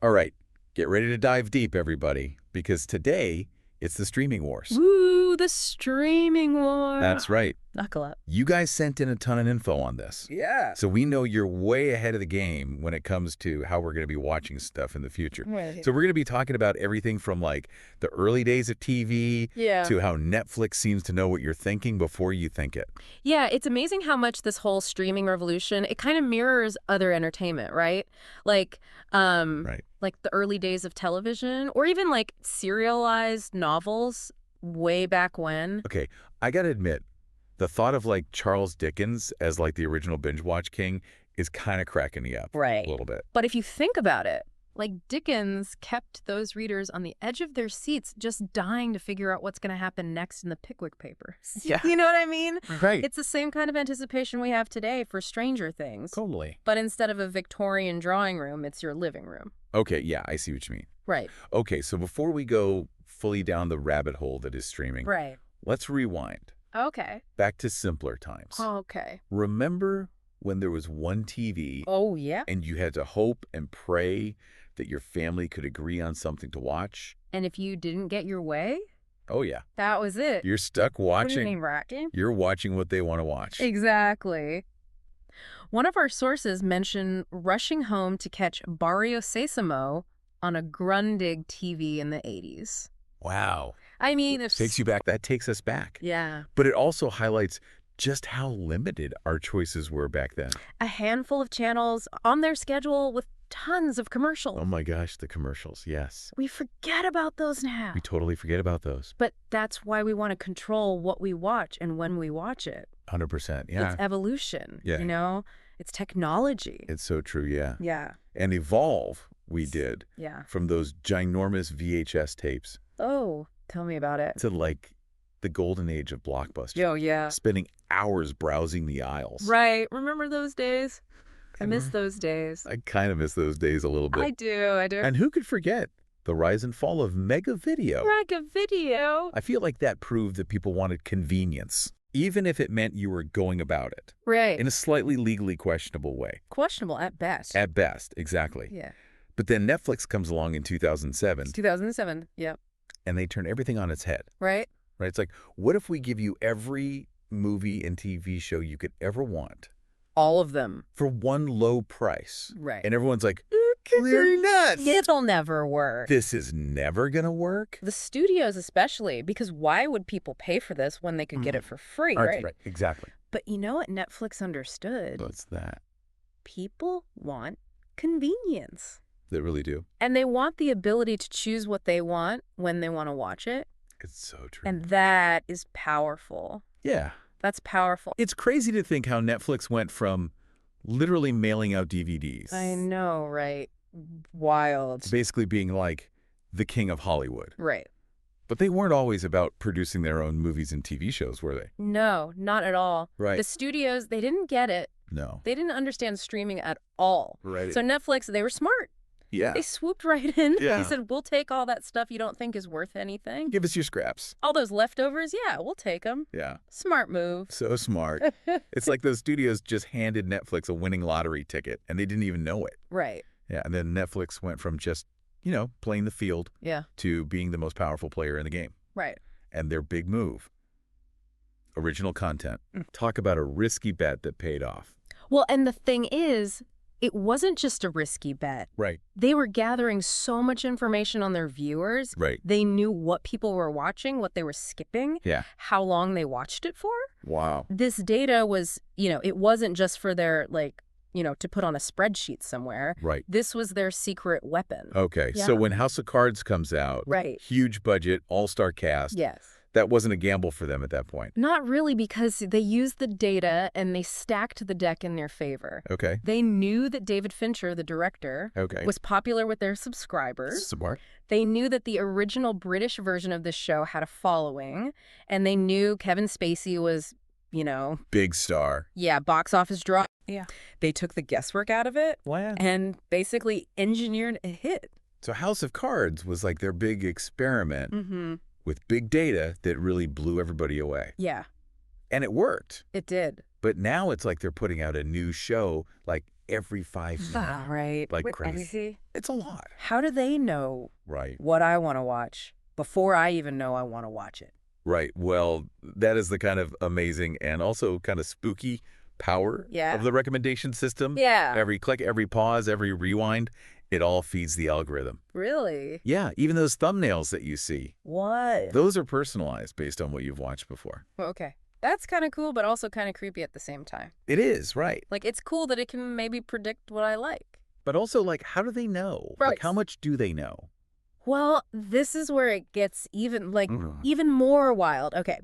All right, get ready to dive deep, everybody, because today it's the streaming wars. Woo, the streaming war. That's right. Knuckle up. You guys sent in a ton of info on this. Yeah. So we know you're way ahead of the game when it comes to how we're going to be watching stuff in the future. Right. So we're going to be talking about everything from like the early days of TV to how Netflix seems to know what you're thinking before you think it. Yeah, it's amazing how much this whole streaming revolution, it kind of mirrors other entertainment, right? Like, like the early days of television, or even like serialized novels way back when. Okay, I got to admit, the thought of like Charles Dickens as like the original binge watch king is kind of cracking me up a little bit. But if you think about it, like Dickens kept those readers on the edge of their seats just dying to figure out what's going to happen next in the Pickwick Papers. Yeah. You know what I mean? Right. It's the same kind of anticipation we have today for Stranger Things. Totally. But instead of a Victorian drawing room, it's your living room. Okay, yeah, I see what you mean. Right. Okay, so before we go fully down the rabbit hole that is streaming, let's rewind. Okay. Back to simpler times. Okay. Remember when there was one TV Oh, yeah. and you had to hope and pray that your family could agree on something to watch? And if you didn't get your way, Oh, yeah. that was it. You're stuck watching. What do you mean, Rocky? You're watching what they want to watch. Exactly. One of our sources mentioned rushing home to catch Barrio Sésamo on a Grundig TV in the 80s. Wow. I mean, Takes you back. That takes us back. Yeah. But it also highlights just how limited our choices were back then. A handful of channels on their schedule with tons of commercials. Oh my gosh, the commercials, yes. We forget about those now. We totally forget about those. But that's why we want to control what we watch and when we watch it. 100%, yeah. It's evolution, Yeah. you know? It's technology. It's so true, yeah. Yeah. And evolve, we did, Yeah. from those ginormous VHS tapes Oh, tell me about it. to like the golden age of Blockbuster. Yo, yeah. Spending hours browsing the aisles. Right. Remember those days? I miss those days. I kind of miss those days a little bit. I do. And who could forget the rise and fall of Mega Video? Mega Video. I feel like that proved that people wanted convenience, even if it meant you were going about it Right. in a slightly legally questionable way. Questionable at best. At best, exactly. Yeah. But then Netflix comes along in 2007, It's 2007. Yep. and they turn everything on its head. Right? Right? It's like, what if we give you every movie and TV show you could ever want All of them. for one low price? Right. And everyone's like, you're nuts. It'll never work. This is never going to work? The studios especially, because why would people pay for this when they could get it for free, right? Right, exactly. But you know what Netflix understood? What's that? People want convenience. They really do. And they want the ability to choose what they want when they want to watch it. It's so true. And that is powerful. Yeah. That's powerful. It's crazy to think how Netflix went from literally mailing out DVDs I know, right? Wild. to basically being like the king of Hollywood. Right. But they weren't always about producing their own movies and TV shows, were they? No, not at all. Right. The studios, they didn't get it. No. They didn't understand streaming at all. Right. So Netflix, they were smart. Yeah. They swooped right in. Yeah. They said, we'll take all that stuff you don't think is worth anything. Give us your scraps. All those leftovers, yeah, we'll take them. Yeah. Smart move. So smart. It's like those studios just handed Netflix a winning lottery ticket, and they didn't even know it. Right. Yeah. And then Netflix went from just, you know, playing the field Yeah. to being the most powerful player in the game. Right. And their big move, original content. Talk about a risky bet that paid off. Well, and the thing is, it wasn't just a risky bet. Right. They were gathering so much information on their viewers. Right. They knew what people were watching, what they were skipping, Yeah. how long they watched it for. Wow. This data was, you know, it wasn't just for their, like, you know, to put on a spreadsheet somewhere. Right. This was their secret weapon. Okay. Yeah. So when House of Cards comes out, Right. huge budget, all-star cast, Yes. that wasn't a gamble for them at that point. Not really, because they used the data and they stacked the deck in their favor. Okay. They knew that David Fincher, the director, Okay. was popular with their subscribers. Smart. They knew that the original British version of this show had a following, and they knew Kevin Spacey was, you know, Big star. yeah, box office draw. Yeah. They took the guesswork out of it Wow. and basically engineered a hit. So House of Cards was like their big experiment Mm-hmm. with big data that really blew everybody away. Yeah, And it worked. it did. But now it's like they're putting out a new show like every 5 minutes. Right. Like crazy. It's a lot. How do they know what I want to watch before I even know I want to watch it? Right. Well, that is the kind of amazing and also kind of spooky power of the recommendation system. Yeah. Every click, every pause, every rewind, it all feeds the algorithm. Really? Yeah, even those thumbnails that you see. What? Those are personalized based on what you've watched before. Okay. That's kind of cool, but also kind of creepy at the same time. It is, right. Like, it's cool that it can maybe predict what I like. But also, like, how do they know? Right. Like, how much do they know? Well, this is where it gets even more wild. Okay.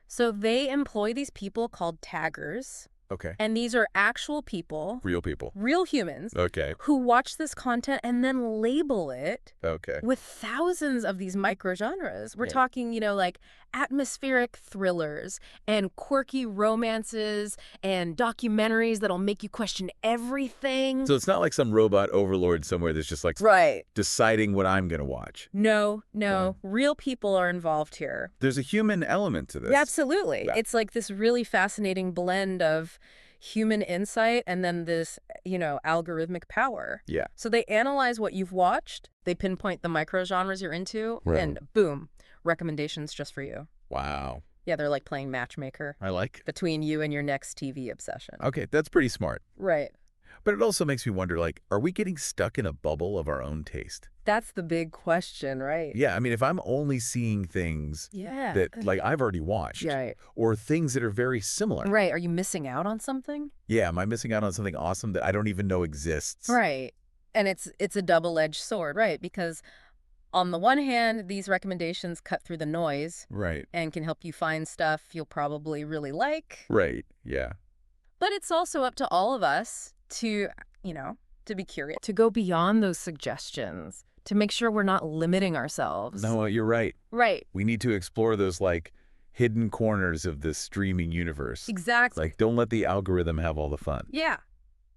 So they employ these people called taggers. Okay. And these are actual people. Real people. Real humans. Okay. Who watch this content and then label it. Okay. With thousands of these microgenres. We're talking, like atmospheric thrillers and quirky romances and documentaries that'll make you question everything. So it's not like some robot overlord somewhere that's just like deciding what I'm going to watch. No. Real people are involved here. There's a human element to this. Yeah, absolutely. Yeah. It's like this really fascinating blend of human insight and then this, algorithmic power. Yeah. So they analyze what you've watched, they pinpoint the microgenres you're into, and boom, recommendations just for you. Wow. Yeah, they're like playing matchmaker. I like. Between you and your next TV obsession. Okay, that's pretty smart. Right. But it also makes me wonder, like, are we getting stuck in a bubble of our own taste? That's the big question, right? Yeah, I mean, if I'm only seeing things that, like, I've already watched, or things that are very similar. Right, are you missing out on something? Yeah, am I missing out on something awesome that I don't even know exists? Right, and it's a double-edged sword, right? Because on the one hand, these recommendations cut through the noise. Right. And can help you find stuff you'll probably really like. Right, yeah. But it's also up to all of us to, to be curious, to go beyond those suggestions, to make sure we're not limiting ourselves. No, you're right. Right. We need to explore those, like, hidden corners of this streaming universe. Exactly. Like, don't let the algorithm have all the fun. Yeah,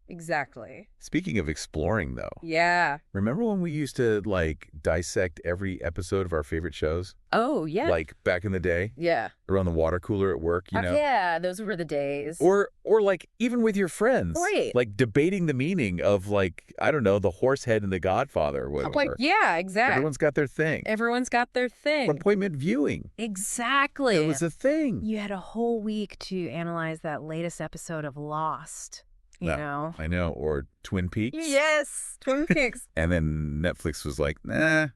exactly. Speaking of exploring, though. Yeah. Remember when we used to, like, dissect every episode of our favorite shows? Oh, yeah. Like, back in the day? Yeah. Around the water cooler at work, you know? Yeah, those were the days. Or like, even with your friends. Right. Like, debating the meaning of, like, I don't know, the horse head in The Godfather or whatever. Like, yeah, exactly. Everyone's got their thing. Everyone's got their thing. Appointment viewing. Exactly. It was a thing. You had a whole week to analyze that latest episode of Lost. You know? I know. Or Twin Peaks. Yes, Twin Peaks. And then Netflix was like, nah,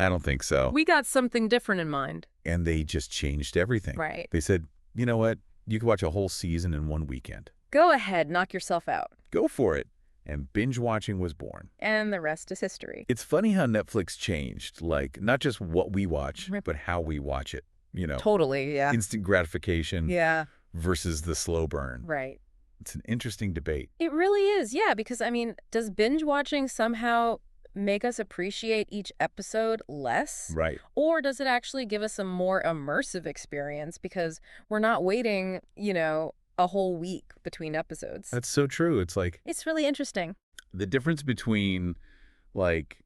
I don't think so. We got something different in mind. And they just changed everything. Right. They said, you know what? You can watch a whole season in one weekend. Go ahead, knock yourself out. Go for it. And binge watching was born. And the rest is history. It's funny how Netflix changed, like, not just what we watch, but how we watch it, Totally, yeah. Instant gratification versus the slow burn. Right. It's an interesting debate. It really is, yeah, because, does binge watching somehow make us appreciate each episode less? Right. Or does it actually give us a more immersive experience because we're not waiting, a whole week between episodes? That's so true. It's like... It's really interesting. The difference between, like,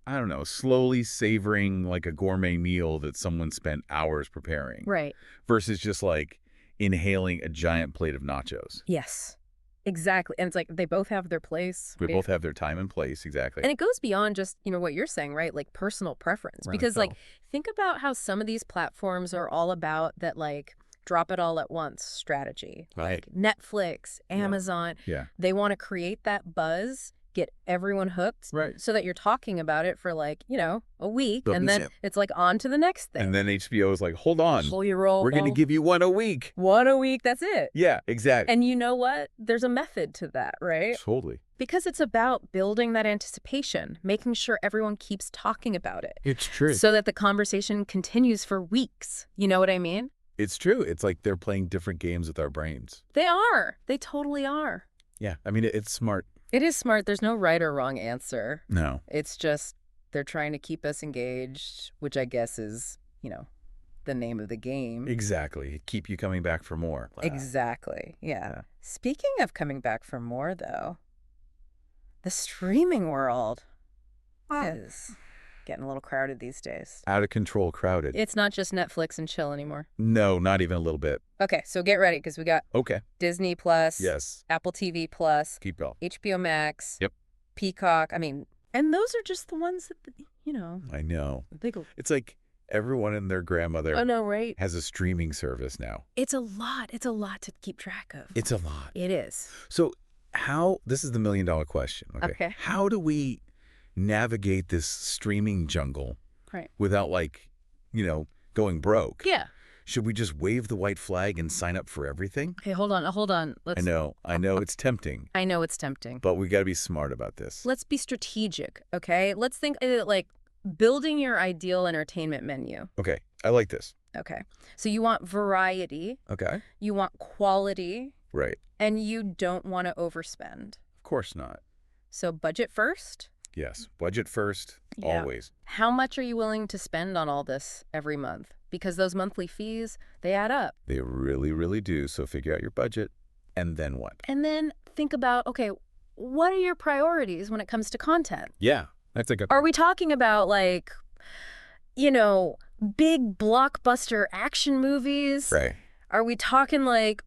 I don't know, slowly savoring, like, a gourmet meal that someone spent hours preparing. Right. Versus just, like, inhaling a giant plate of nachos. Yes. Exactly. And it's like they both have their place. They both have their time and place, exactly. And it goes beyond just, what you're saying, right? Like personal preference. Because, like, think about how some of these platforms are all about that, like, drop it all at once strategy. Right. Like Netflix, Amazon. Yeah. They want to create that buzz, get everyone hooked. Right. So that you're talking about it for, like, a week. And then it's like on to the next thing. And then HBO is like, hold on. Slow your roll. We're going to give you one a week. One a week. That's it. Yeah, exactly. And you know what? There's a method to that, right? Totally. Because it's about building that anticipation, making sure everyone keeps talking about it. It's true. So that the conversation continues for weeks. You know what I mean? It's true. It's like they're playing different games with our brains. They are. They totally are. Yeah. I mean, it's smart. It is smart. There's no right or wrong answer. No. It's just they're trying to keep us engaged, which I guess is, the name of the game. Exactly. Keep you coming back for more. Exactly. Yeah. Speaking of coming back for more, though, the streaming world is Getting a little crowded these days. Out of control crowded. It's not just Netflix and chill anymore. No, not even a little bit. Okay, so get ready because we got Disney Plus, yes, Apple TV Plus, keep going, HBO Max, yep, Peacock. I mean, and those are just the ones that, you know. I know. Big. It's like everyone and their grandmother right? has a streaming service now. It's a lot. It's a lot to keep track of. It's a lot. It is. So this is the $1,000,000 question. Okay. How do we navigate this streaming jungle without, like, going broke? Yeah. Should we just wave the white flag and sign up for everything? Okay, hold on. I know it's tempting. I know it's tempting. But we got to be smart about this. Let's be strategic, okay? Let's think like building your ideal entertainment menu. Okay, I like this. Okay. So you want variety. Okay. You want quality. Right. And you don't want to overspend. Of course not. So budget first? Yes, budget first, always. How much are you willing to spend on all this every month? Because those monthly fees, they add up. They really, really do. So figure out your budget. And then what? And then think about, okay, what are your priorities when it comes to content? Yeah, that's a good. Are we talking about, like, big blockbuster action movies? Right. Are we talking, like,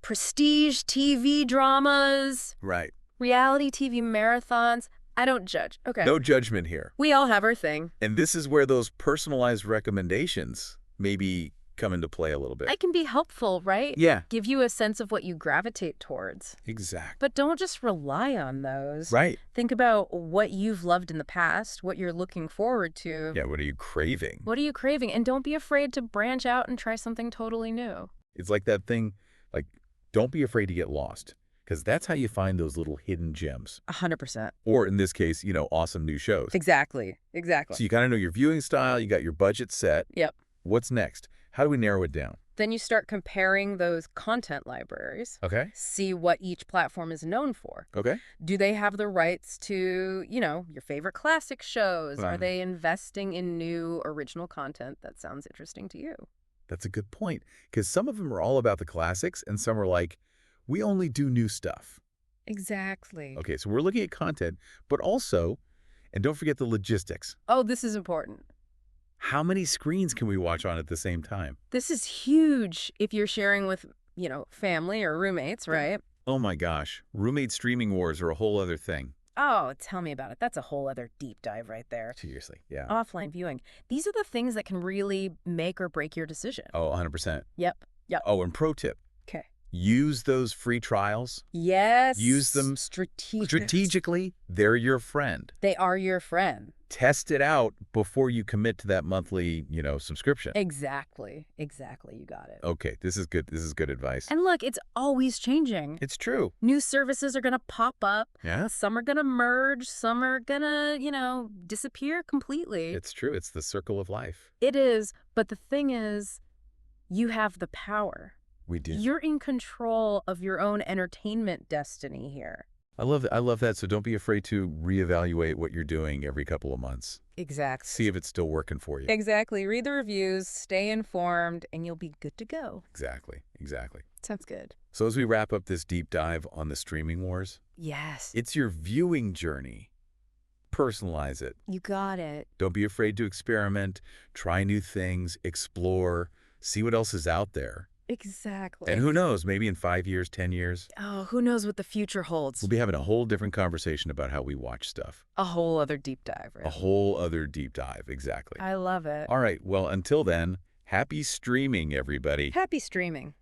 prestige TV dramas? Right. Reality TV marathons? I don't judge. Okay. No judgment here. We all have our thing. And this is where those personalized recommendations maybe come into play a little bit. I can be helpful, right? Yeah. Give you a sense of what you gravitate towards. Exactly. But don't just rely on those. Right. Think about what you've loved in the past, what you're looking forward to. Yeah, what are you craving? What are you craving? And don't be afraid to branch out and try something totally new. It's like that thing, like, don't be afraid to get lost. Because that's how you find those little hidden gems. 100%. Or in this case, awesome new shows. Exactly. So you kind of know your viewing style, you got your budget set. Yep. What's next? How do we narrow it down? Then you start comparing those content libraries. Okay. See what each platform is known for. Okay. Do they have the rights to, your favorite classic shows? Are they investing in new original content that sounds interesting to you? That's a good point. Because some of them are all about the classics and some are like, we only do new stuff. Exactly. Okay, so we're looking at content, but also, and don't forget the logistics. Oh, this is important. How many screens can we watch on at the same time? This is huge if you're sharing with, family or roommates, right? Oh my gosh. Roommate streaming wars are a whole other thing. Oh, tell me about it. That's a whole other deep dive right there. Seriously, yeah. Offline viewing. These are the things that can really make or break your decision. Oh, 100%. Yep. Oh, and pro tip. Okay. Use those free trials. Yes. Use them strategically. They're your friend. They are your friend. Test it out before you commit to that monthly, subscription. Exactly. You got it. Okay, this is good. This is good advice. And look, it's always changing. It's true. New services are going to pop up. Yeah. Some are going to merge. Some are going to, disappear completely. It's true. It's the circle of life. It is. But the thing is, you have the power. We do. You're in control of your own entertainment destiny here. I love that. So don't be afraid to reevaluate what you're doing every couple of months. Exactly. See if it's still working for you. Exactly. Read the reviews, stay informed, and you'll be good to go. Exactly. Sounds good. So as we wrap up this deep dive on the streaming wars, yes, it's your viewing journey. Personalize it. You got it. Don't be afraid to experiment, try new things, explore, see what else is out there. Exactly. And who knows, maybe in 5 years, 10 years. Oh, who knows what the future holds. We'll be having a whole different conversation about how we watch stuff. A whole other deep dive, right? A whole other deep dive, exactly. I love it. All right, well, until then, happy streaming, everybody. Happy streaming.